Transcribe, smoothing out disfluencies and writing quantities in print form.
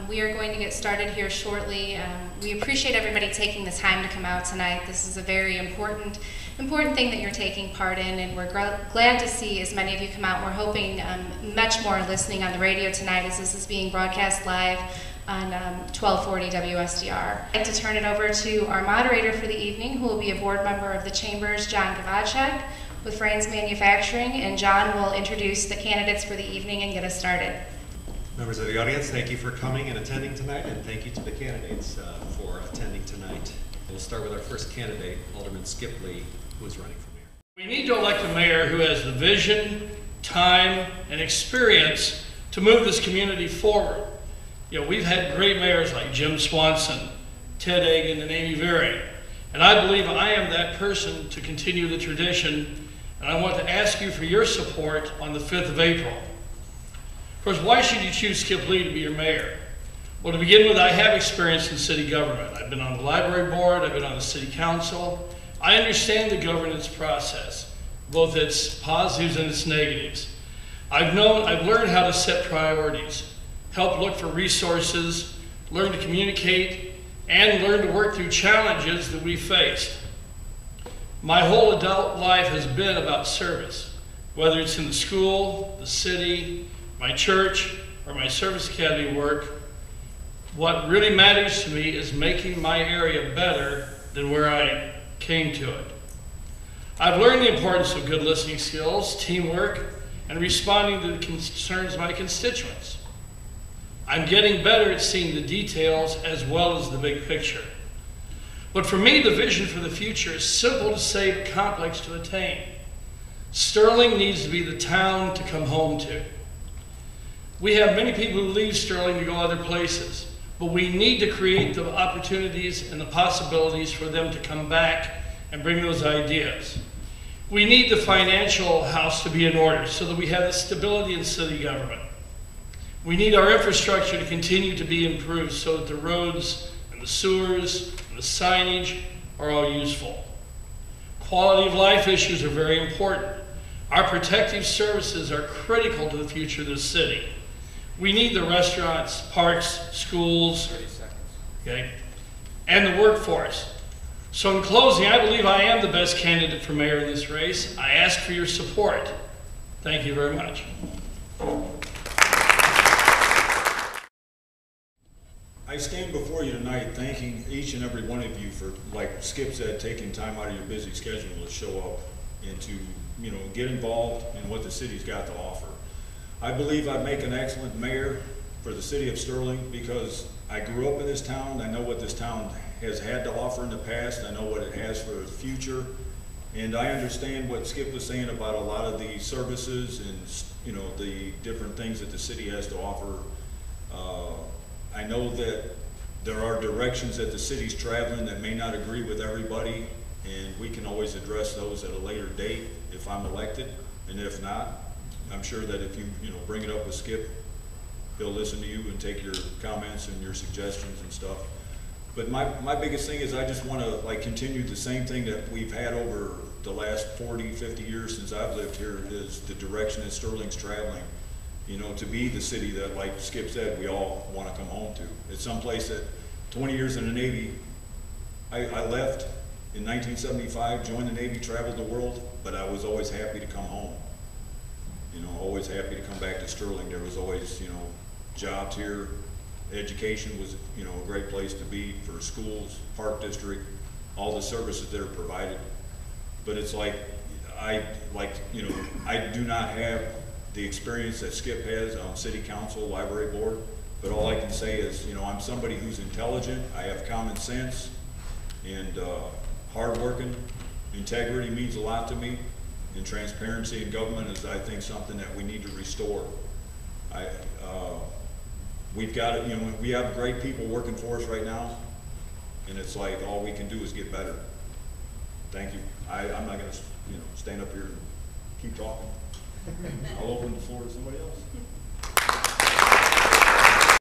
We are going to get started here shortly. We appreciate everybody taking the time to come out tonight. This is a very important thing that you're taking part in, and we're glad to see as many of you come out. We're hoping much more listening on the radio tonight, as this is being broadcast live on 1240 WSDR. I'd like to turn it over to our moderator for the evening, who will be a board member of the Chambers, John Gavacek, with Frank's Manufacturing, and John will introduce the candidates for the evening and get us started. Members of the audience, thank you for coming and attending tonight, and thank you to the candidates for attending tonight. We'll start with our first candidate, Alderman Skip Lee, who is running for mayor. We need to elect a mayor who has the vision, time, and experience to move this community forward. You know, we've had great mayors like Jim Swanson, Ted Egan, and Amy Very, and I believe I am that person to continue the tradition, and I want to ask you for your support on the 5th of April. Of course, why should you choose Skip Lee to be your mayor? Well, to begin with, I have experience in city government. I've been on the library board, I've been on the city council. I understand the governance process, both its positives and its negatives. I've learned how to set priorities, help look for resources, learn to communicate, and learn to work through challenges that we faced. My whole adult life has been about service, whether it's in the school, the city, my church, or my service academy work. What really matters to me is making my area better than where I came to it. I've learned the importance of good listening skills, teamwork, and responding to the concerns of my constituents. I'm getting better at seeing the details as well as the big picture. But for me, the vision for the future is simple to say but complex to attain. Sterling needs to be the town to come home to. We have many people who leave Sterling to go other places, but we need to create the opportunities and the possibilities for them to come back and bring those ideas. We need the financial house to be in order so that we have the stability in city government. We need our infrastructure to continue to be improved so that the roads and the sewers and the signage are all useful. Quality of life issues are very important. Our protective services are critical to the future of the city. We need the restaurants, parks, schools, okay, and the workforce. So in closing, I believe I am the best candidate for mayor in this race. I ask for your support. Thank you very much. I stand before you tonight thanking each and every one of you for, like Skip said, taking time out of your busy schedule to show up and to, get involved in what the city's got to offer. I believe I'd make an excellent mayor for the city of Sterling because I grew up in this town. I know what this town has had to offer in the past. I know what it has for the future. And I understand what Skip was saying about a lot of the services and, the different things that the city has to offer. I know that there are directions that the city's traveling that may not agree with everybody, and we can always address those at a later date if I'm elected, and if not, I'm sure that if you bring it up with Skip, he'll listen to you and take your comments and your suggestions and stuff. But my biggest thing is I just want to continue the same thing that we've had over the last 40, 50 years since I've lived here, is the direction that Sterling's traveling. To be the city that, like Skip said, we all want to come home to. It's someplace that 20 years in the Navy, I left in 1975, joined the Navy, traveled the world, but I was always happy to come home. Always happy to come back to Sterling. There was always, jobs here. Education was, a great place to be for schools, park district, all the services that are provided. But it's I do not have the experience that Skip has on city council, library board, but all I can say is, I'm somebody who's intelligent, I have common sense, and hardworking. Integrity means a lot to me, and transparency in government is, I think, something that we need to restore. We've got it, we have great people working for us right now, and it's all we can do is get better. Thank you. I'm not going to, stand up here and keep talking. I'll open the floor to somebody else.